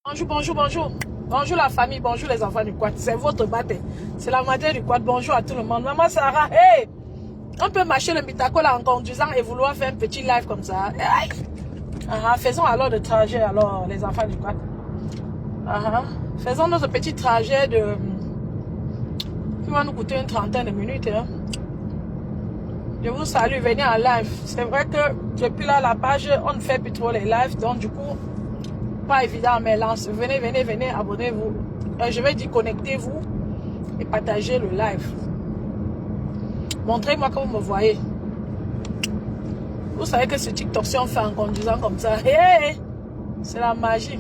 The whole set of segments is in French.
Bonjour, bonjour, bonjour. Bonjour la famille, bonjour les enfants du quad. C'est votre matin. C'est la matin du quad. Bonjour à tout le monde. Maman Sarah, hey! On peut marcher le Mitako là en conduisant et vouloir faire un petit live comme ça. Hey! Faisons alors le trajet, alors les enfants du quad. Faisons notre petit trajet de... qui va nous coûter une trentaine de minutes. Hein. Je vous salue, venez en live. C'est vrai que depuis là, la page, on ne fait plus trop les lives. Donc du coup... pas évident, mais lance. Venez, abonnez-vous. Je vais dire connectez-vous et partagez le live. Montrez-moi que vous me voyez. Vous savez que ce TikTok, si on fait en conduisant comme ça, hey, c'est la magie.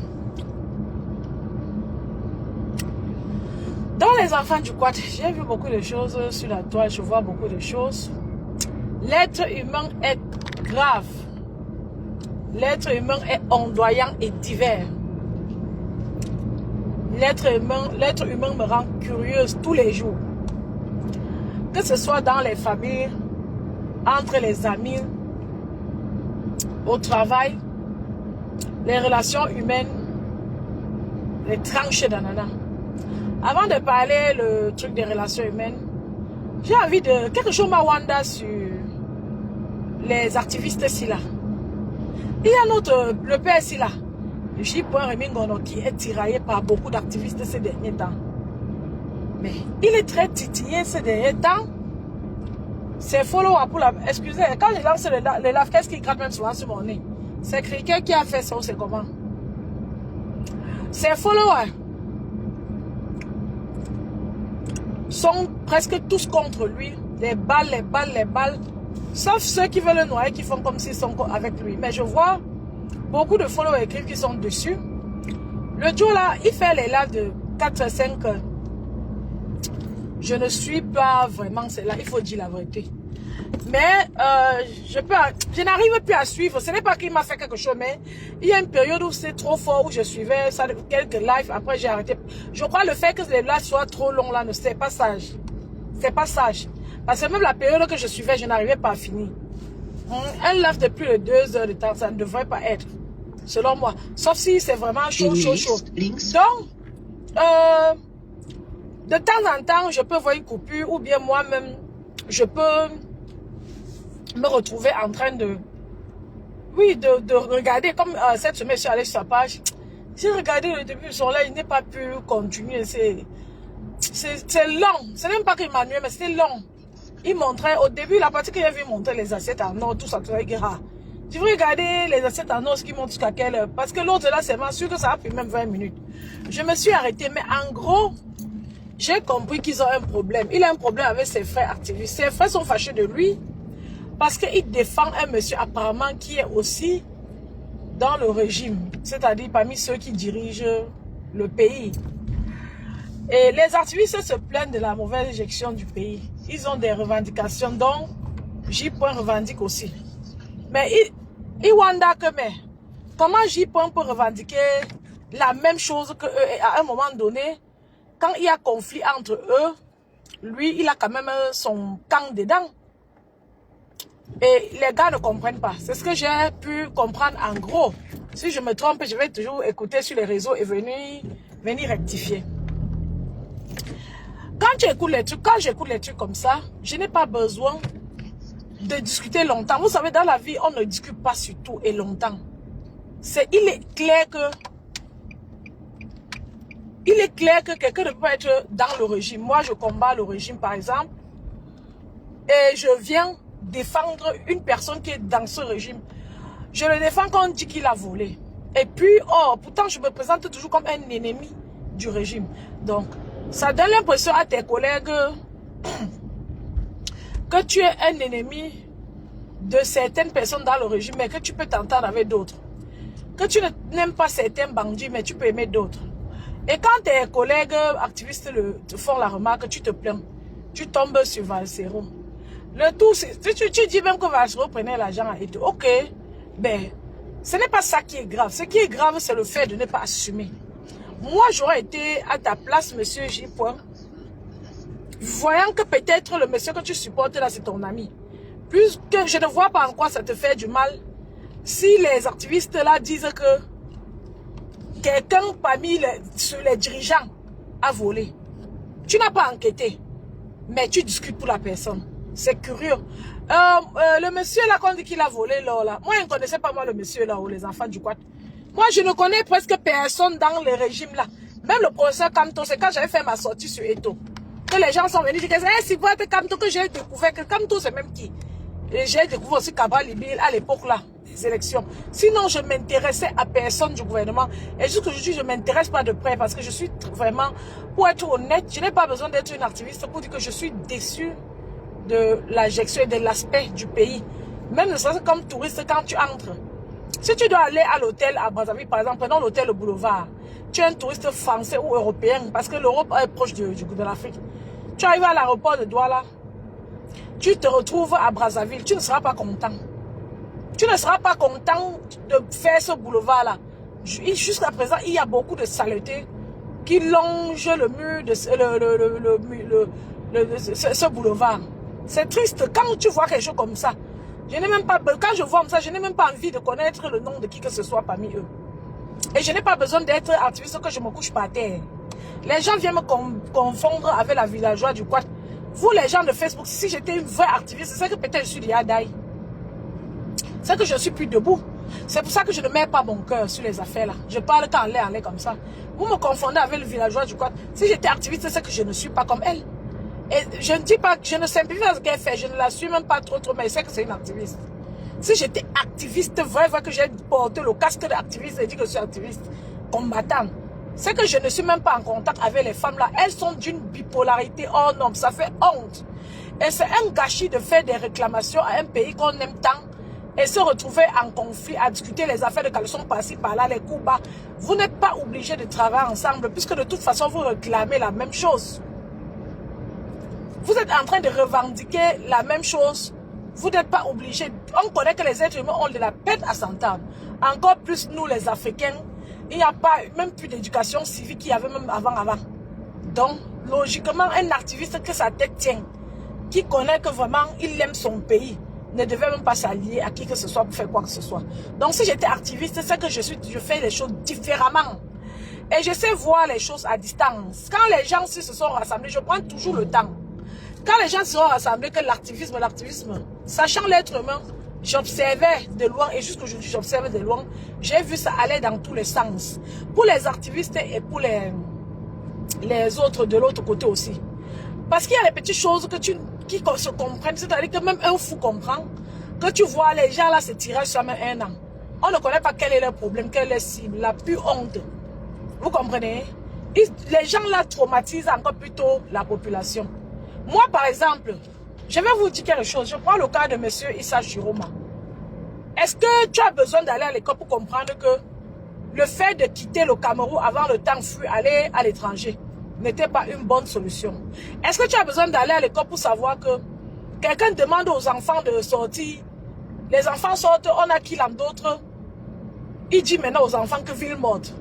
Dans les enfants du quad, j'ai vu beaucoup de choses sur la toile, je vois beaucoup de choses. L'être humain est grave. L'être humain est ondoyant et divers. L'être humain me rend curieuse tous les jours. Que ce soit dans les familles, entre les amis, au travail, les relations humaines, les tranches d'ananas. Avant de parler le truc des relations humaines, j'ai envie de... quelque chose m'a wanda sur les activistes ici là. Il y a le père ici là, J. Rémi Ngono, qui est tiraillé par beaucoup d'activistes ces derniers temps. Mais il est très titillé ces derniers temps. Ses followers pour la... Excusez, quand je lance le lave, qu'est-ce qui gratte même souvent sur mon nez? C'est quelqu'un qui a fait ça ou c'est comment? Ses followers sont presque tous contre lui. Les balles. Sauf ceux qui veulent le noyer, qui font comme s'ils sont avec lui. Mais je vois beaucoup de followers écrits qui sont dessus. Le jour là, il fait les lives de 4-5 heures. Je ne suis pas vraiment celle-là, il faut dire la vérité. Mais je n'arrive plus à suivre. Ce n'est pas qu'il m'a fait quelque chose, mais il y a une période où c'est trop fort, où je suivais ça, quelques lives, après j'ai arrêté. Je crois le fait que les lives soient trop longs là, c'est pas sage. C'est pas sage. Parce que même la période que je suivais, je n'arrivais pas à finir. Un live de plus de 2 heures de temps, ça ne devrait pas être. Selon moi. Sauf si c'est vraiment chaud. Donc, de temps en temps, je peux voir une coupure ou bien moi-même, je peux me retrouver en train de... Oui, de regarder. Comme cette semaine, je suis allée sur sa page. J'ai regardé le début de son live, il n'est pas pu continuer. C'est long. Ce n'est même pas qu'Emmanuel, mais c'est long. Il montrait, au début, la partie qu'il a vu montrer les assiettes en or, tout ça, tout ça, tu veux regarder les assiettes en or, ce qui montre jusqu'à quelle heure? Parce que l'autre là, c'est sûr que ça a pris même 20 minutes. Je me suis arrêtée, mais en gros, j'ai compris qu'ils ont un problème. Il a un problème avec ses frères activistes. Ses frères sont fâchés de lui parce qu'il défend un monsieur apparemment qui est aussi dans le régime. C'est-à-dire parmi ceux qui dirigent le pays. Et les activistes se plaignent de la mauvaise gestion du pays. Ils ont des revendications dont J. revendique aussi. Mais il wonder que, mais comment J. peut revendiquer la même chose qu'eux et à un moment donné, quand il y a conflit entre eux, lui, il a quand même son camp dedans. Et les gars ne comprennent pas. C'est ce que j'ai pu comprendre en gros. Si je me trompe, je vais toujours écouter sur les réseaux et venir rectifier. Quand j'écoute les trucs comme ça, je n'ai pas besoin de discuter longtemps. Vous savez, dans la vie, on ne discute pas sur tout et longtemps. Il est clair que quelqu'un ne peut pas être dans le régime. Moi, je combats le régime, par exemple, et je viens défendre une personne qui est dans ce régime. Je le défends quand on dit qu'il a volé. Et puis, pourtant, je me présente toujours comme un ennemi du régime. Donc, ça donne l'impression à tes collègues que tu es un ennemi de certaines personnes dans le régime, mais que tu peux t'entendre avec d'autres. Que tu n'aimes pas certains bandits, mais tu peux aimer d'autres. Et quand tes collègues activistes te font la remarque, tu te plains. Tu tombes sur Valsero. Le tout, tu dis même que Valsero prenait l'argent et tout. Ok, ben, ce n'est pas ça qui est grave. Ce qui est grave, c'est le fait de ne pas assumer. Moi, j'aurais été à ta place, monsieur J. Voyant que peut-être le monsieur que tu supportes là, c'est ton ami. Puisque je ne vois pas en quoi ça te fait du mal. Si les activistes là disent que quelqu'un parmi les dirigeants a volé. Tu n'as pas enquêté, mais tu discutes pour la personne. C'est curieux. Le monsieur là, qu'on dit qu'il a volé là, moi je ne connaissais pas moi le monsieur là, ou les enfants du quad. Moi je ne connais presque personne dans le régime là. Même le professeur Kamto, c'est quand j'avais fait ma sortie sur Eto. Que les gens sont venus dire que c'est votre Kamto que j'ai découvert. Que Kamto c'est même qui. J'ai découvert aussi Cabral Libil à l'époque là, des élections. Sinon je m'intéressais à personne du gouvernement. Et jusqu'aujourd'hui je ne m'intéresse pas de près parce que je suis vraiment, pour être honnête, je n'ai pas besoin d'être une activiste pour dire que je suis déçue de la gestion et de l'aspect du pays. Même ne serait-ce que comme touriste quand tu entres. Si tu dois aller à l'hôtel à Brazzaville, par exemple, prenons l'hôtel au boulevard, tu es un touriste français ou européen, parce que l'Europe est proche de l'Afrique. Tu arrives à l'aéroport de Douala, tu te retrouves à Brazzaville, tu ne seras pas content. Tu ne seras pas content de faire ce boulevard-là. Jusqu'à présent, il y a beaucoup de saletés qui longent le mur de ce boulevard. C'est triste. Quand tu vois quelque chose comme ça, je n'ai même pas, quand je vois comme ça, je n'ai même pas envie de connaître le nom de qui que ce soit parmi eux. Et je n'ai pas besoin d'être activiste que je me couche par terre. Les gens viennent me confondre avec la villageoise du quad. Vous, les gens de Facebook, si j'étais une vraie activiste, c'est que peut-être je suis déjà d'ail. C'est que je ne suis plus debout. C'est pour ça que je ne mets pas mon cœur sur les affaires là. Je parle quand elle est comme ça. Vous me confondez avec le villageois du quad. Si j'étais activiste, c'est que je ne suis pas comme elle. Et je ne dis pas, je ne simplifie pas ce qu'elle fait, je ne la suis même pas trop, mais je sais que c'est une activiste. Si j'étais activiste, vrai que j'ai porté le casque d'activiste et dit que je suis activiste, combattant, c'est que je ne suis même pas en contact avec les femmes là. Elles sont d'une bipolarité hors norme, ça fait honte. Et c'est un gâchis de faire des réclamations à un pays qu'on aime tant et se retrouver en conflit, à discuter les affaires de caleçon par-ci, par-là, les coups bas. Vous n'êtes pas obligés de travailler ensemble puisque de toute façon vous réclamez la même chose. Vous êtes en train de revendiquer la même chose. Vous n'êtes pas obligé. On connaît que les êtres humains ont de la peine à s'entendre. Encore plus nous les Africains. Il n'y a pas même plus d'éducation civique qu'il y avait même avant. Donc, logiquement, un activiste que sa tête tient, qui connaît que vraiment il aime son pays, ne devait même pas s'allier à qui que ce soit pour faire quoi que ce soit. Donc, si j'étais activiste, c'est que je fais les choses différemment. Et je sais voir les choses à distance. Quand les gens se sont rassemblés, je prends toujours le temps. Quand les gens seront rassemblés, que l'activisme, sachant l'être humain, j'observais de loin et jusqu'aujourd'hui j'observe de loin, j'ai vu ça aller dans tous les sens. Pour les activistes et pour les autres de l'autre côté aussi. Parce qu'il y a les petites choses que qui se comprennent, c'est-à-dire que même un fou comprend que tu vois les gens là se tirer sur même un an. On ne connaît pas quel est leur problème, quelle est leur cible, la pure honte. Vous comprenez? Les gens là traumatisent encore plutôt la population. Moi, par exemple, je vais vous dire quelque chose. Je prends le cas de M. Issa Chiroma. Est-ce que tu as besoin d'aller à l'école pour comprendre que le fait de quitter le Cameroun avant le temps fut aller à l'étranger n'était pas une bonne solution? Est-ce que tu as besoin d'aller à l'école pour savoir que quelqu'un demande aux enfants de sortir, les enfants sortent, on a qui l'en d'autre? Il dit maintenant aux enfants que ville morte.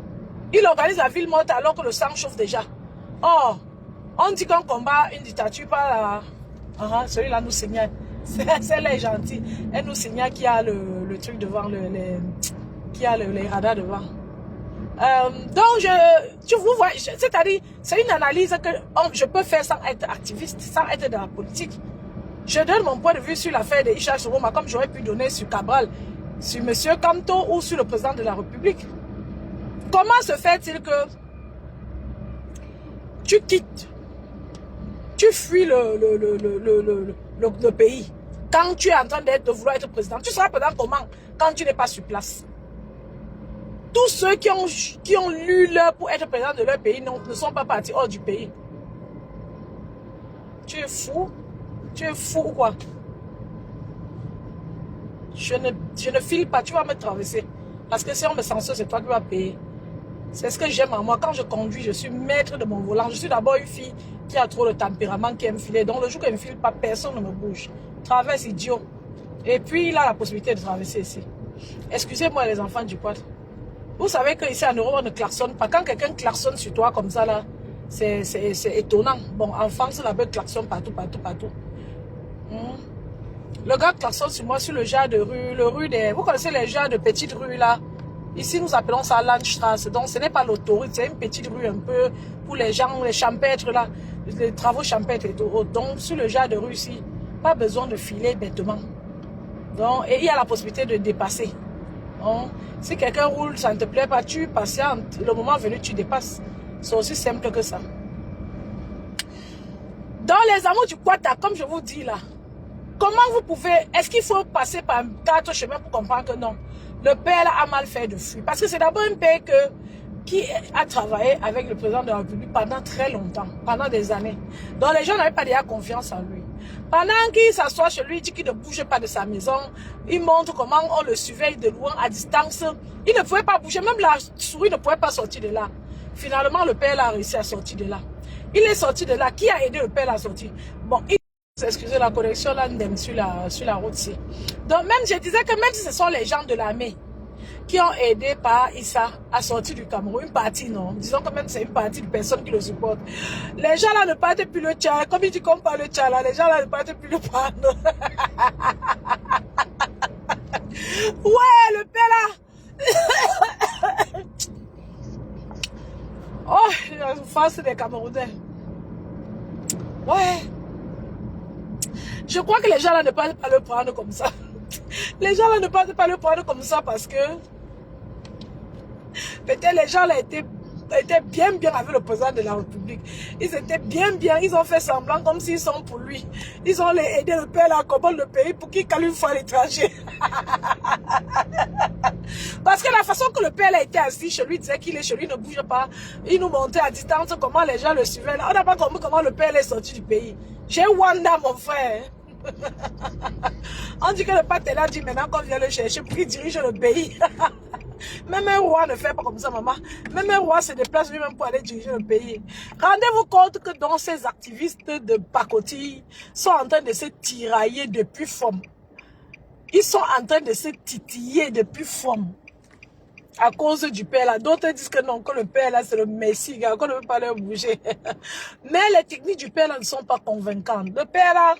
Il organise la ville morte alors que le sang chauffe déjà. Or, on dit qu'on combat une dictature par la... celui-là nous signale. Celle-là est gentille. Elle nous signale qu'il y a le truc devant, qu'il y a les radars devant. Donc, tu vous vois, c'est-à-dire, c'est une analyse que je peux faire sans être activiste, sans être dans la politique. Je donne mon point de vue sur l'affaire de Issa Chiroma, comme j'aurais pu donner sur Cabral, sur M. Kamto ou sur le président de la République. Comment se fait-il que tu quittes, tu fuis le pays quand tu es en train de vouloir être président? Tu seras président comment quand tu n'es pas sur place? Tous ceux qui ont lu l'heure pour être président de leur pays ne sont pas partis hors du pays. Tu es fou? Tu es fou ou quoi? Je ne file pas, tu vas me traverser. Parce que si on me censure, c'est toi qui vas payer. C'est ce que j'aime en moi. Quand je conduis, je suis maître de mon volant. Je suis d'abord une fille qui a trop de tempérament, qui aime filer. Donc le jour qu'elle ne file pas, personne ne me bouge. Traverse, idiot. Et puis il a la possibilité de traverser ici. Excusez-moi les enfants du quad. Vous savez qu'ici en Europe, on ne klaxonne pas. Quand quelqu'un klaxonne sur toi comme ça, là, c'est étonnant. Bon, en France, là-bas, klaxonne partout. Le gars klaxonne sur moi sur le genre de rue, vous connaissez les genres de petites rues là, Ici, nous appelons ça Landstrasse. Donc, ce n'est pas l'autoroute, c'est une petite rue un peu pour les gens, les champêtres là, les travaux champêtres et tout. Donc, sur le genre de rue ici, pas besoin de filer bêtement. Donc, et il y a la possibilité de dépasser. Donc, si quelqu'un roule, ça ne te plaît pas, tu patientes. Le moment venu, tu dépasses. C'est aussi simple que ça. Dans les amours du Kwata, comme je vous dis là, comment vous pouvez, est-ce qu'il faut passer par 4 chemins pour comprendre que non, le père a mal fait de fuir? Parce que c'est d'abord un père qui a travaillé avec le président de la République pendant très longtemps, pendant des années. Donc les gens n'avaient pas déjà confiance en lui. Pendant qu'il s'assoit chez lui, il dit qu'il ne bouge pas de sa maison, il montre comment on le surveille de loin, à distance. Il ne pouvait pas bouger, même la souris ne pouvait pas sortir de là. Finalement, le père a réussi à sortir de là. Il est sorti de là. Qui a aidé le père à sortir? Bon, excusez la connexion là, sur la route-ci. Donc même, je disais que même si ce sont les gens de l'armée qui ont aidé par Issa à sortir du Cameroun, une partie non, disons que même c'est une partie de personnes qui le supportent. Les gens là ne partent plus le Tchad, comme il dit qu'on parle le Tchad là, les gens là ne partent plus le prendre. Ouais, le père là. Oh, la face des Camerounais. Ouais. Je crois que les gens là ne peuvent pas le prendre comme ça. Les gens là ne peuvent pas le prendre comme ça parce que peut-être les gens là étaient bien avec le président de la République. Ils étaient bien, ils ont fait semblant comme s'ils sont pour lui. Ils ont aidé le père à comprendre le pays pour qu'il calme une fois à l'étranger. Parce que la façon que le père a été assis chez lui, disait qu'il est chez lui, ne bouge pas. Il nous montrait à distance comment les gens le suivaient. On n'a pas compris comment le père est sorti du pays. J'ai Wanda, mon frère. On dit que le père a dit maintenant qu'on vient le chercher pour qu'il dirige le pays. Même un roi ne fait pas comme ça, maman. Même un roi se déplace lui-même pour aller diriger le pays. Rendez-vous compte que dans ces activistes de pacotille sont en train de se tirailler depuis forme. Ils sont en train de se titiller depuis forme. À cause du père là. D'autres disent que non, que le père là c'est le messie, qu'on ne veut pas leur bouger. Mais les techniques du père là ne sont pas convaincantes. Le père là,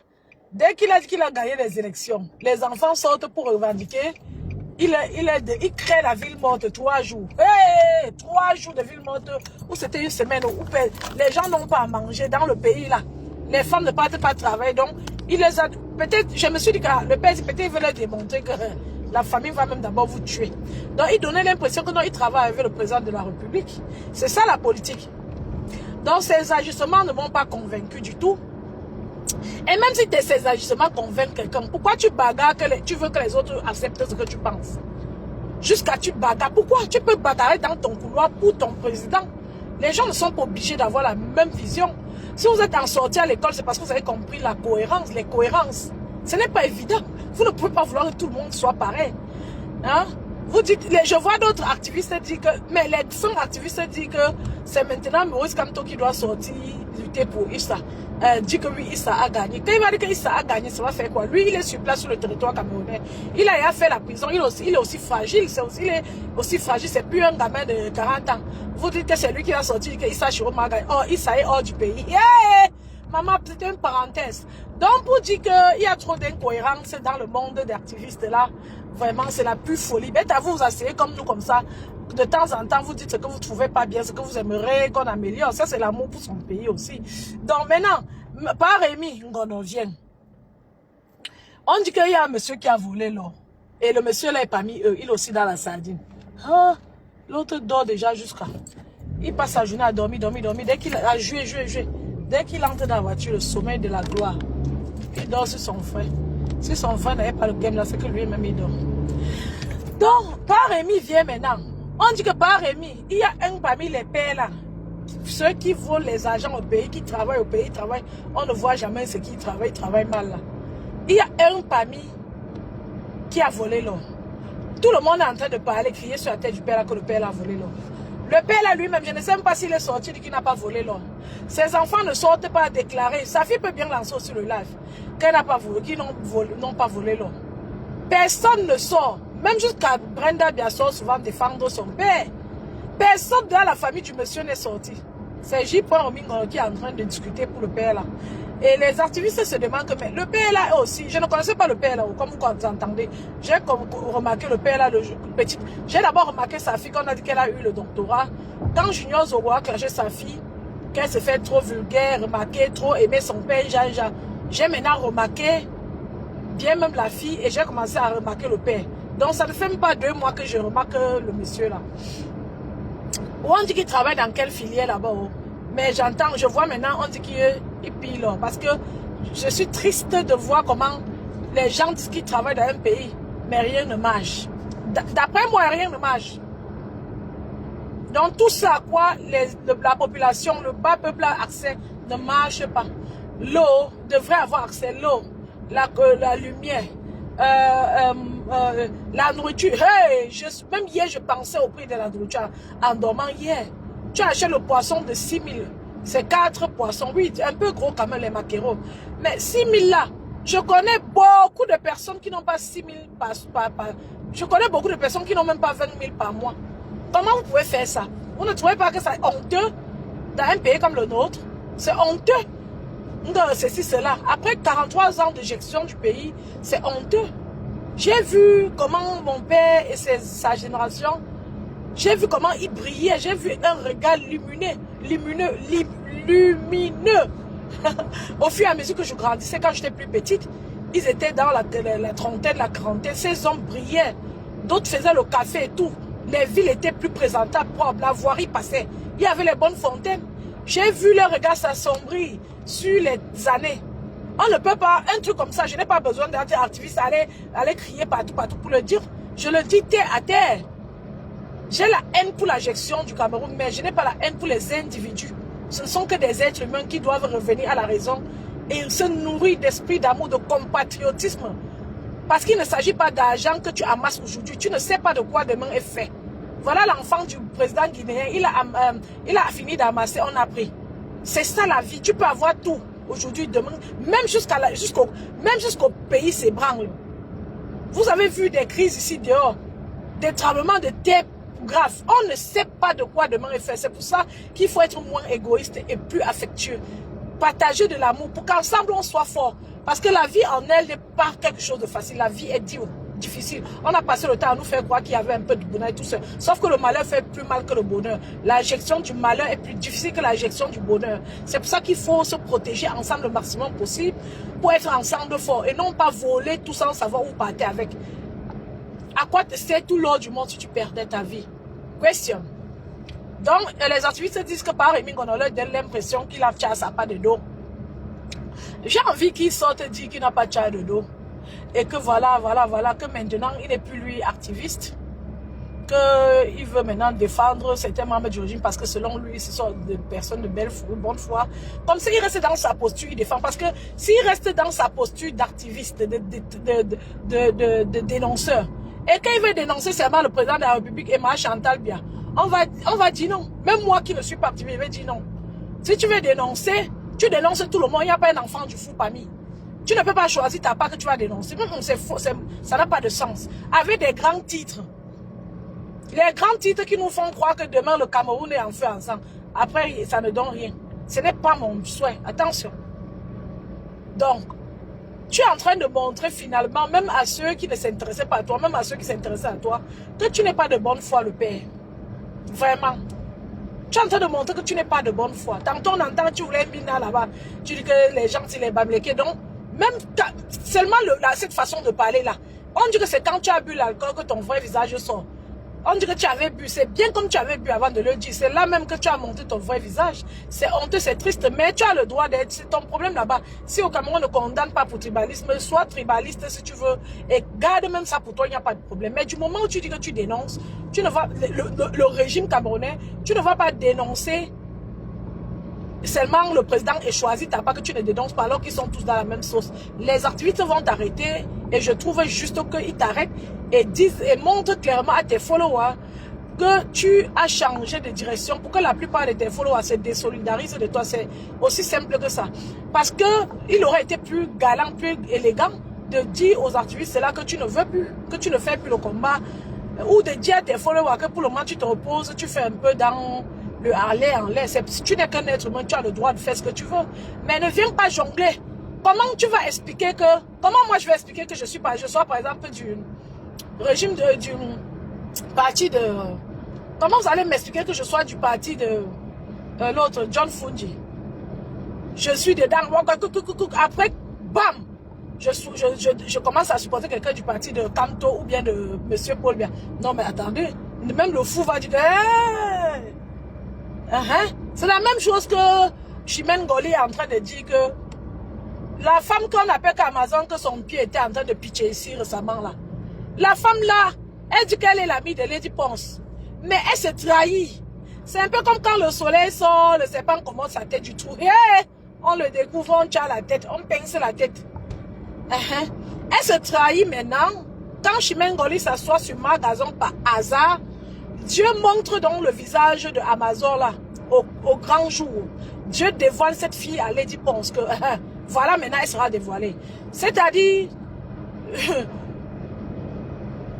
dès qu'il a dit qu'il a gagné les élections, les enfants sortent pour revendiquer. Il crée la ville morte 3 jours. Hey, 3 jours de ville morte où c'était une semaine où les gens n'ont pas à manger dans le pays là. Les femmes ne partent pas travailler. Donc, il les a. Peut-être, je me suis dit que le père, peut-être, il veut leur démontrer que la famille va même d'abord vous tuer. Donc, il donnait l'impression que non, il travaille avec le président de la République. C'est ça la politique. Donc, ces ajustements ne m'ont pas convaincu du tout. Et même si ces ajustements convainquent quelqu'un, pourquoi tu bagarres que tu veux que les autres acceptent ce que tu penses? Jusqu'à tu bagarres. Pourquoi tu peux bagarrer dans ton couloir pour ton président? Les gens ne sont pas obligés d'avoir la même vision. Si vous êtes en sortie à l'école, c'est parce que vous avez compris la cohérence, les cohérences. Ce n'est pas évident. Vous ne pouvez pas vouloir que tout le monde soit pareil. Hein? Vous dites, je vois d'autres activistes dire que, mais les 5 activistes disent que c'est maintenant Maurice Kamto qui doit sortir lutter pour Issa. Dit que oui, Issa a gagné. Quand il va dire que Issa a gagné, ça va faire quoi? Lui, il est sur place sur le territoire camerounais. Il a fait la prison. Il est aussi fragile. Il est aussi fragile. C'est plus un gamin de 40 ans. Vous dites que c'est lui qui a sorti que Issa Chiroma a gagné. Oh, Issa est hors du pays. Yeah! Maman, c'était une parenthèse. Donc, pour dire qu'il y a trop d'incohérence dans le monde des activistes là, vraiment, c'est la plus folie. Mais à vous asseyez comme nous, comme ça. De temps en temps, vous dites ce que vous ne trouvez pas bien, ce que vous aimeriez qu'on améliore. Ça, c'est l'amour pour son pays aussi. Donc maintenant, par Rémi, on en vient. On dit qu'il y a un monsieur qui a volé l'or. Et le monsieur là est parmi eux. Il est aussi dans la sardine. Ah, l'autre dort déjà jusqu'à... Il passe sa journée à dormir. Dès qu'il a joué. Dès qu'il entre dans la voiture, le sommeil de la gloire, il dort sur son frère. Si son frère n'avait pas le game là, c'est que lui-même il dort. Donc, par Rémi vient maintenant. On dit que par Rémi, il y a un parmi les pères là. Ceux qui volent les agents au pays, qui travaillent au pays, travaillent. On ne voit jamais ceux qui travaillent, ils travaillent mal là. Il y a un parmi qui a volé l'or. Tout le monde est en train de parler, crier sur la tête du père là que le père là a volé l'or. Le père là lui-même, je ne sais même pas s'il est sorti et qu'il n'a pas volé l'or. Ses enfants ne sortent pas à déclarer. Sa fille peut bien lancer sur le live qu'elle n'a pas volé, qu'ils n'ont pas volé l'or. Personne ne sort. Même jusqu'à Brenda Biasso souvent défendre son père. Personne dans la famille du monsieur n'est sorti. C'est J. Omingo qui est en train de discuter pour le père là. Et les activistes se demandent que mais le PLA aussi, je ne connaissais pas le PLA, comme vous entendez. J'ai remarqué le PLA, le petit. J'ai d'abord remarqué sa fille, qu'on a dit qu'elle a eu le doctorat. Quand Junior Zogo a clashé sa fille, qu'elle se fait trop vulgaire, remarqué, trop aimer son père, j'ai maintenant remarqué bien même la fille et j'ai commencé à remarquer le père. Donc ça ne fait même pas 2 mois que je remarque le monsieur là. On dit qu'il travaille dans quelle filière là-bas. Mais j'entends, je vois maintenant, on dit qu'il pile. Parce que je suis triste de voir comment les gens disent qu'ils travaillent dans un pays, mais rien ne marche. D'après moi, rien ne marche. Donc tout ça à quoi la population, le bas peuple a accès ne marche pas. L'eau devrait avoir accès, l'eau, la lumière, la nourriture. Hey, même hier, je pensais au prix de la nourriture en dormant hier. Tu achètes le poisson de 6 000. C'est 4 poissons. Oui, un peu gros quand même les maquereaux. Mais 6 000 là, je connais beaucoup de personnes qui n'ont pas 6 000 je connais beaucoup de personnes qui n'ont même pas 20 000 par mois. Comment vous pouvez faire ça? Vous ne trouvez pas que c'est honteux dans un pays comme le nôtre? C'est honteux. Ceci, cela. Après 43 ans de gestion du pays, c'est honteux. J'ai vu comment mon père et sa génération, j'ai vu comment ils brillaient. J'ai vu un regard lumineux. Au fur et à mesure que je grandissais, quand j'étais plus petite, ils étaient dans la trentaine, la quarantaine. Ces hommes brillaient. D'autres faisaient le café et tout. Les villes étaient plus présentables, propres. La voirie passait. Il y avait les bonnes fontaines. J'ai vu leur regard s'assombrir sur les années. On ne peut pas, un truc comme ça, je n'ai pas besoin d'être activiste, aller crier partout pour le dire. Je le dis terre à terre. J'ai la haine pour la gestion du Cameroun, mais je n'ai pas la haine pour les individus. Ce ne sont que des êtres humains qui doivent revenir à la raison et se nourrir d'esprit d'amour, de compatriotisme. Parce qu'il ne s'agit pas d'argent que tu amasses aujourd'hui. Tu ne sais pas de quoi demain est fait. Voilà l'enfant du président guinéen. Il a fini d'amasser, on a pris. C'est ça la vie. Tu peux avoir tout aujourd'hui, demain. Même jusqu'au pays s'ébranle. Vous avez vu des crises ici dehors. Des tremblements de terre graves. On ne sait pas de quoi demain est fait. C'est pour ça qu'il faut être moins égoïste et plus affectueux. Partager de l'amour pour qu'ensemble on soit fort. Parce que la vie en elle n'est pas quelque chose de facile. La vie est difficile. On a passé le temps à nous faire croire qu'il y avait un peu de bonheur et tout ça. Sauf que le malheur fait plus mal que le bonheur. La gestion du malheur est plus difficile que la gestion du bonheur. C'est pour ça qu'il faut se protéger ensemble le maximum possible pour être ensemble fort. Et non pas voler tout sans savoir où partir avec. À quoi te sert tout l'or du monde si tu perdais ta vie? Question. Donc, les activistes disent que par Rémi Gonolo donne l'impression qu'il a sa pas de dos. J'ai envie qu'il sorte et dire qu'il n'a pas de dos. Et que voilà, que maintenant, il n'est plus lui activiste. Qu'il veut maintenant défendre certains membres du régime parce que selon lui, ce sont des personnes de bonne foi. Comme s'il reste dans sa posture, il défend. Parce que s'il reste dans sa posture d'activiste, de dénonceur, et quand il veut dénoncer seulement le président de la République et Emma Chantal Bia, on va dire non. Même moi qui ne suis pas activiste, je vais dire non. Si tu veux dénoncer, tu dénonces tout le monde. Il n'y a pas un enfant du fou parmi. Tu ne peux pas choisir ta part que tu vas dénoncer. C'est faux, ça n'a pas de sens. Avec des grands titres. Les grands titres qui nous font croire que demain le Cameroun est en feu ensemble. Après, ça ne donne rien. Ce n'est pas mon souhait. Attention. Donc, tu es en train de montrer finalement, même à ceux qui ne s'intéressaient pas à toi, même à ceux qui s'intéressaient à toi, que tu n'es pas de bonne foi, le père. Vraiment. Tu es en train de montrer que tu n'es pas de bonne foi. Tantôt on entend que tu voulais Mina là-bas. Tu dis que les gens, c'est les bamléqués. Donc, même seulement cette façon de parler là. On dit que c'est quand tu as bu l'alcool que ton vrai visage sort. On dit que tu avais bu. C'est bien comme tu avais bu avant de le dire. C'est là même que tu as montré ton vrai visage. C'est honteux, c'est triste. Mais tu as le droit d'être. C'est ton problème là-bas. Si au Cameroun ne condamne pas pour tribalisme, sois tribaliste si tu veux. Et garde même ça pour toi, il n'y a pas de problème. Mais du moment où tu dis que tu dénonces, tu ne vas, le régime camerounais, tu ne vas pas dénoncer seulement le président est choisi, t'as pas que tu ne dénonces pas alors qu'ils sont tous dans la même sauce. Les activistes vont t'arrêter et je trouve juste qu'ils t'arrêtent et disent et montrent clairement à tes followers que tu as changé de direction pour que la plupart de tes followers se désolidarisent de toi. C'est aussi simple que ça. Parce que il aurait été plus galant, plus élégant de dire aux activistes là que tu ne veux plus, que tu ne fais plus le combat ou de dire à tes followers que pour le moment tu te reposes, tu fais un peu dans le Harley en l'air. Si tu n'es qu'un être humain, tu as le droit de faire ce que tu veux. Mais ne viens pas jongler. Comment tu vas expliquer que... Comment moi je vais expliquer que je sois par exemple du régime du parti de... Comment vous allez m'expliquer que je sois du parti de l'autre, John Fungi? Je suis dedans. Après, bam! Je commence à supporter quelqu'un du parti de Kanto ou bien de Monsieur Paul Biya. Non mais attendez, même le fou va dire hey! C'est la même chose que Chimène Ngozi est en train de dire que la femme qu'on appelle qu'Amazon, que son pied était en train de pitcher ici récemment là. La femme là, elle dit qu'elle est l'amie de Lady Ponce. Mais elle se trahit. C'est un peu comme quand le soleil sort, le serpent commence sa tête du trou. Hey! On le découvre, on tient la tête, on pince la tête. Elle se trahit maintenant. Quand Chimène Ngozi s'assoit sur Magazon par hasard, Dieu montre donc le visage de Amazon là, au grand jour. Dieu dévoile cette fille à Lady Ponce que voilà, maintenant elle sera dévoilée. C'est-à-dire,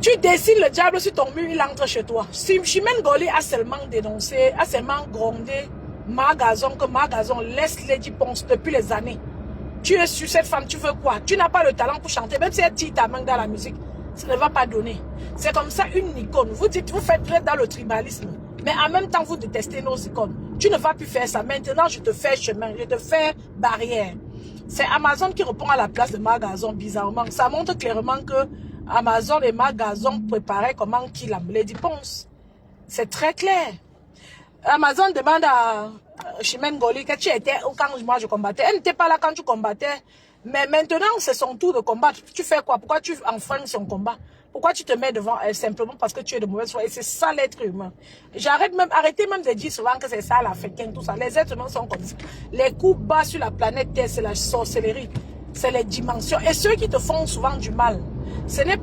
tu dessines le diable sur ton mur, il entre chez toi. Si Chimène Ngozi a seulement dénoncé, a seulement grondé Magazon, que Magazon laisse Lady Ponce depuis les années. Tu es sur cette femme, tu veux quoi? Tu n'as pas le talent pour chanter, même si elle tire ta main dans la musique, ça ne va pas donner. C'est comme ça une icône. Vous dites, vous faites très dans le tribalisme, mais en même temps vous détestez nos icônes. Tu ne vas plus faire ça. Maintenant, je te fais chemin, je te fais barrière. C'est Amazon qui répond à la place de Magazon, bizarrement. Ça montre clairement que Amazon et Magazon préparaient comment qu'il a Lady Ponce. C'est très clair. Amazon demande à Chimène Ngozi que tu étais quand moi je combattais. Elle n'était pas là quand tu combattais. Mais maintenant, c'est son tour de combattre. Tu fais quoi? Pourquoi tu enfreins son combat? Pourquoi tu te mets devant elle simplement parce que tu es de mauvaise foi? Et c'est ça l'être humain. Arrêtez même de dire souvent que c'est ça l'Africain, tout ça. Les êtres humains sont comme ça. Les coups bas sur la planète Terre, c'est la sorcellerie. C'est les dimensions. Et ceux qui te font souvent du mal, ce ne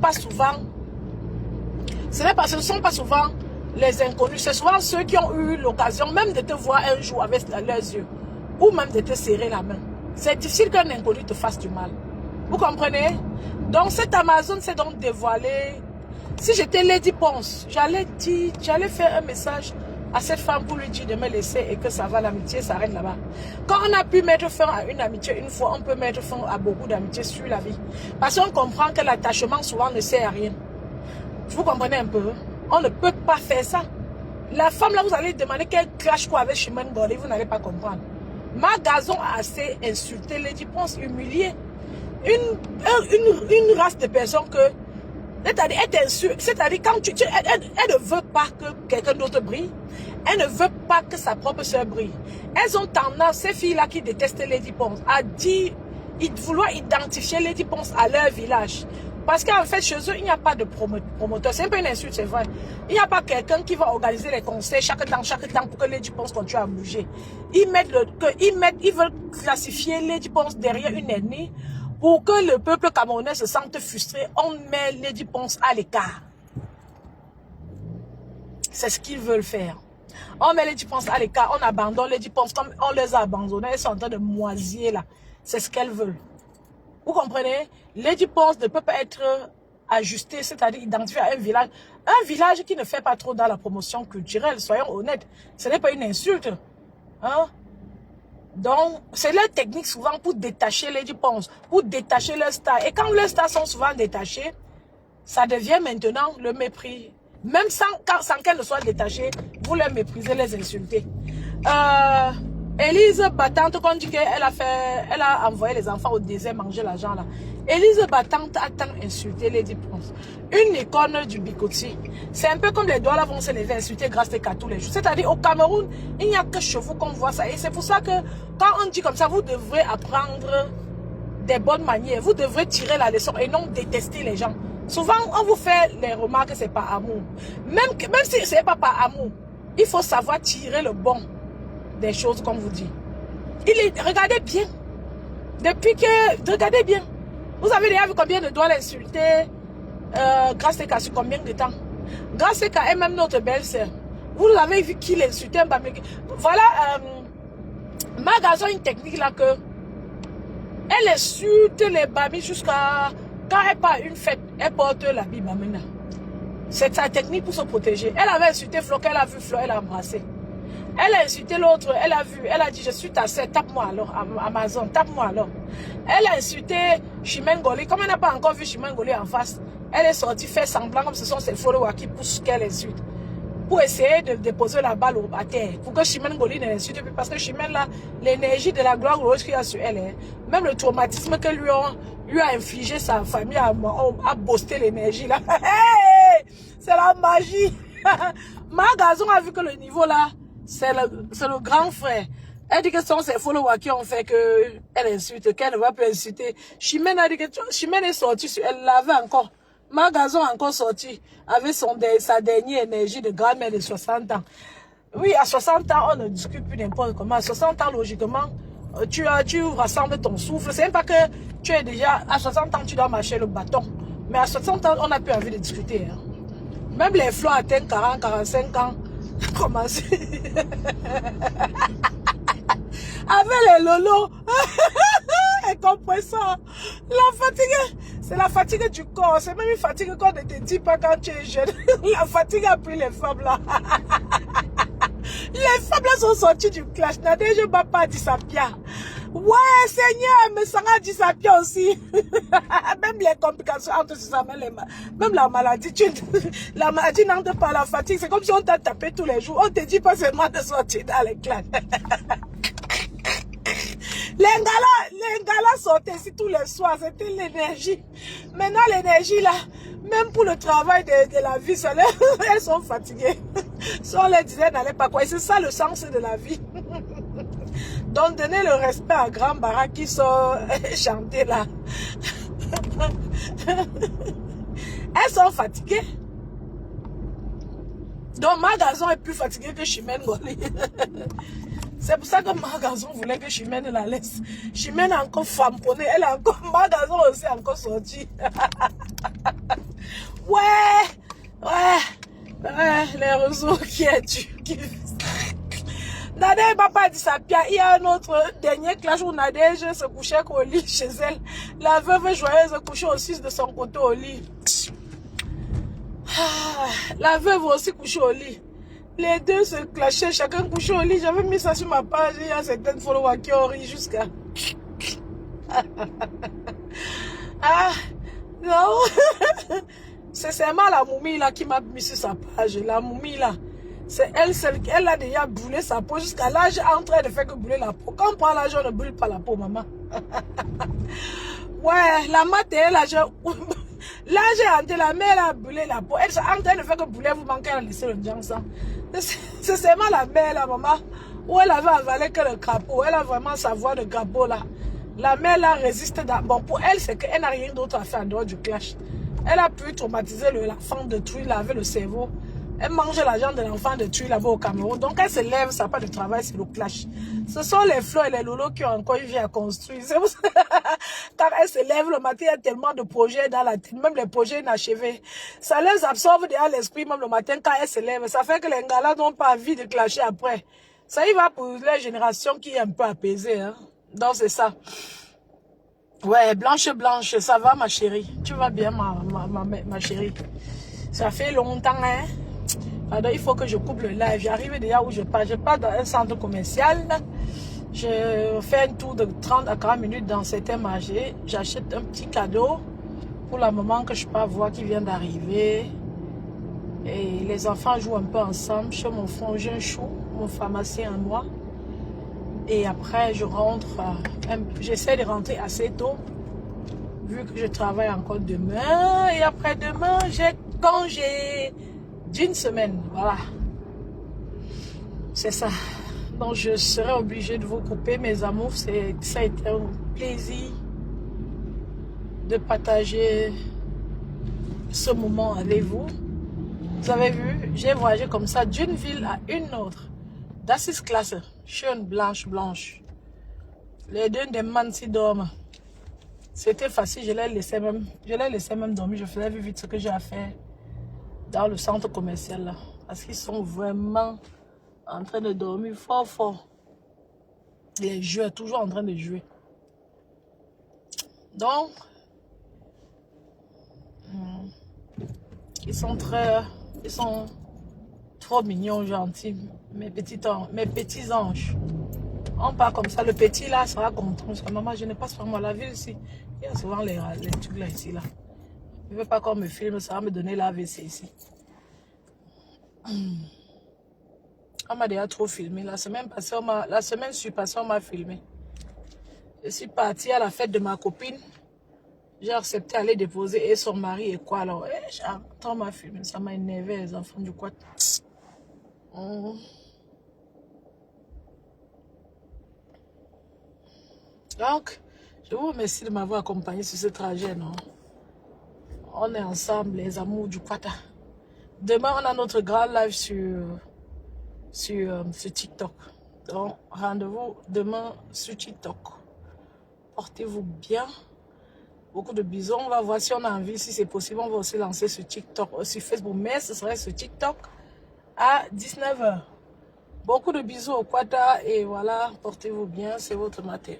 sont pas souvent les inconnus, c'est souvent ceux qui ont eu l'occasion même de te voir un jour avec leurs yeux ou même de te serrer la main. C'est difficile qu'un inconnu te fasse du mal. Vous comprenez? Donc cette Amazon s'est donc dévoilée. Si j'étais Lady Ponce, j'allais faire un message à cette femme pour lui dire de me laisser et que ça va, l'amitié s'arrête là-bas. Quand on a pu mettre fin à une amitié une fois, on peut mettre fin à beaucoup d'amitiés sur la vie. Parce qu'on comprend que l'attachement souvent ne sert à rien. Vous comprenez un peu? On ne peut pas faire ça. La femme là, vous allez demander qu'elle clash quoi avec Chimène Ngozi, vous n'allez pas comprendre. Magazon a assez insulté Lady Ponce, humilié. Une race de personnes que... C'est-à-dire, elle t'insulte. C'est-à-dire, quand elle ne veut pas que quelqu'un d'autre brille. Elle ne veut pas que sa propre soeur brille. Elles ont tendance, ces filles-là qui détestent Lady Ponce, à dire, vouloir identifier Lady Ponce à leur village. Parce qu'en fait, chez eux, il n'y a pas de promoteur. C'est un peu une insulte, c'est vrai. Il n'y a pas quelqu'un qui va organiser les concerts chaque temps pour que Lady Ponce continue à bouger. Ils veulent classifier Lady Ponce derrière une ennemie pour que le peuple camerounais se sente frustré. On met Lady Ponce à l'écart. C'est ce qu'ils veulent faire. On met Lady Ponce à l'écart, on abandonne Lady Ponce comme on les a abandonnés. Elles sont en train de moisir là. C'est ce qu'elles veulent. Vous comprenez? Lady Ponce ne peut pas être ajustée, c'est-à-dire identifiée à un village. Un village qui ne fait pas trop dans la promotion culturelle, soyons honnêtes. Ce n'est pas une insulte. Hein? Donc, c'est leur technique souvent pour détacher Lady Ponce, pour détacher leurs stars. Et quand leurs stars sont souvent détachées, ça devient maintenant le mépris. Même sans qu'elles ne soient détachées, vous les méprisez, les insultez. Élise Battante, qu'on dit qu'elle a envoyé les enfants au désert manger l'argent là. Élise Battante a tant insulté Lady Ponce. Une icône du Bikoti. C'est un peu comme les doigts là vont se lever insulter grâce à tous les jours. C'est-à-dire au Cameroun, il n'y a que chez vous qu'on voit ça. Et c'est pour ça que quand on dit comme ça, vous devrez apprendre des bonnes manières. Vous devrez tirer la leçon et non détester les gens. Souvent, on vous fait les remarques que c'est par amour. Même si ce n'est pas par amour, il faut savoir tirer le bon des choses comme vous dit. Regardez bien. Regardez bien. Vous avez déjà vu combien de doigts l'insulter grâce à sur combien de temps? Grâce à même notre belle-sœur. Vous avez vu qui l'insultait. Voilà, Magazon une technique là que elle insulte les bamis jusqu'à quand elle part une fête, elle porte l'habit Bamena. C'est sa technique pour se protéger. Elle avait insulté Flo, elle a vu Flo, elle a embrassé. Elle a insulté l'autre, elle a vu, elle a dit, je suis ta sœur, tape-moi alors, Amazon, tape-moi alors. Elle a insulté Chimène Ngoli, comme elle n'a pas encore vu Chimène Ngoli en face, elle est sortie faire semblant comme ce sont ses followers qui poussent qu'elle insulte. Pour essayer de déposer la balle à terre, pour que Chimène Ngoli ne l'insulte plus, parce que Chimène là, l'énergie de la gloire rose qu'il y a sur elle, hein, même le traumatisme que lui a infligé sa famille a boosté l'énergie là. Hey, c'est la magie. Magazon a vu que le niveau là, c'est le grand frère. Elle dit que ce sont ses followers qui ont fait qu'elle insulte, qu'elle ne va plus insulter. Chimène a dit que Chimène est sortie, elle l'avait encore. Magazon a encore sorti avec sa dernière énergie de grand-mère de 60 ans. Oui, à 60 ans, on ne discute plus n'importe comment. À 60 ans, logiquement, tu rassembles ton souffle. C'est même pas que tu es déjà... À 60 ans, tu dois marcher le bâton. Mais à 60 ans, on n'a plus envie de discuter. Hein. Même les flots atteignent 40, 45 ans. Comment c'est? Avec les lolos. Et compresseur. La fatigue, c'est la fatigue du corps. C'est même une fatigue qu'on ne te dit pas quand tu es jeune. La fatigue a pris les femmes là. Les femmes là sont sorties du clash. Nadège Bapa dit ça bien. Ouais, Seigneur, mais ça a dit ça bien aussi. Même les complications entre ça, même la maladie, la maladie n'entre pas la fatigue. C'est comme si on t'a tapé tous les jours. On te dit pas seulement de sortir dans les clashs. Les galas sortaient ici tous les soirs, c'était l'énergie. Maintenant, l'énergie là, même pour le travail de la vie, elles sont fatiguées. Si on les disait, n'allez pas quoi. C'est ça le sens de la vie. Donc, donnez le respect à Grand Bara qui sont chantés là. Elles sont fatiguées. Donc, Magazon est plus fatigué que Chimène Ngoli. C'est pour ça que Magazon voulait que Chimène la laisse. Chimène a encore famponnée. Elle a encore... Magazon aussi encore sorti. Ouais, les réseaux qui est dur. Nadège Papa dit ça bien. Il y a un autre dernier clash où Nadège se couchait au lit chez elle. La veuve joyeuse se couchait aussi de son côté au lit. La veuve aussi couchée au lit. Les deux se clashaient, chacun couchait au lit. J'avais mis ça sur ma page. Il y a certaines followers qui ont ri jusqu'à... Ah, non. C'est seulement la momie là qui m'a mis sur sa page. La momie là. C'est elle, elle a déjà brûlé sa peau jusqu'à l'âge en train de faire que brûler la peau. Quand on prend l'âge, on ne brûle pas la peau, maman. Ouais, la matin, l'âge... Là, j'ai hanté la mère, elle a brûlé la peau. Elle est en train de faire que brûler, vous manquez, elle a laissé le sang. C'est seulement la mère, la maman, où elle avait avalé que le crapaud. Elle a vraiment sa voix de crapaud, là. La mère, là, résiste. Bon, pour elle, c'est qu'elle n'a rien d'autre à faire en dehors du clash. Elle a pu traumatiser l'enfant de Truy, laver le cerveau. Elle mange l'argent de l'enfant de Truy là-bas au Cameroun. Donc, elle se lève, ça n'a pas de travail, c'est le clash. Ce sont les flots et les lolos qui ont encore une vie à construire. C'est pour ça. Quand elle se lève le matin, il y a tellement de projets dans la tête, même les projets inachevés. Ça les absorbe derrière l'esprit, même le matin, quand elle se lève. Ça fait que les gars-là n'ont pas envie de clasher après. Ça y va pour les générations qui est un peu apaisée. Hein. Donc, c'est ça. Ouais, Blanche, ça va, ma chérie? Tu vas bien, ma chérie? Ça fait longtemps, hein? Alors, il faut que je coupe le live. J'arrive déjà où je pars. Je pars dans un centre commercial. Je fais un tour de 30 à 40 minutes dans certains marchés. J'achète un petit cadeau pour la maman que je peux voir qui vient d'arriver. Et les enfants jouent un peu ensemble. Chez mon frangin Chou, mon pharmacien et moi. Et après, je rentre. J'essaie de rentrer assez tôt. Vu que je travaille encore demain. Et après demain, j'ai congé d'une semaine. Voilà. C'est ça. Donc, je serai obligée de vous couper, mes amours. Ça a été un plaisir de partager ce moment avec vous. Vous avez vu, j'ai voyagé comme ça d'une ville à une autre. Das ist klasse. Schön, blanche. Les deux des mansi dorment. C'était facile, je les laissais même dormir. Je faisais vite ce que j'ai à faire dans le centre commercial là. Parce qu'ils sont vraiment en train de dormir fort. Les joueurs, toujours en train de jouer. Donc, ils sont trop mignons, gentils. Mes petits anges. On part comme ça. Le petit là sera content. Maman, je ne passe pas moi à la ville ici. Il y a souvent les trucs là ici. Là. Je ne veux pas qu'on me filme. Ça va me donner l'AVC ici. On m'a déjà trop filmé. La semaine passée, on m'a filmé. Je suis partie à la fête de ma copine. J'ai accepté d'aller déposer et son mari et quoi alors. On m'a filmé. Ça m'a énervé les enfants du quad. Donc, je vous remercie de m'avoir accompagné sur ce trajet, non? On est ensemble, les amours du Quata. Demain, on a notre grand live sur TikTok. Donc, rendez-vous demain sur TikTok. Portez-vous bien. Beaucoup de bisous. On va voir si on a envie, si c'est possible. On va aussi lancer sur TikTok, sur Facebook. Mais ce serait sur TikTok à 19 h. Beaucoup de bisous au Quata. Et voilà, portez-vous bien. C'est votre matin.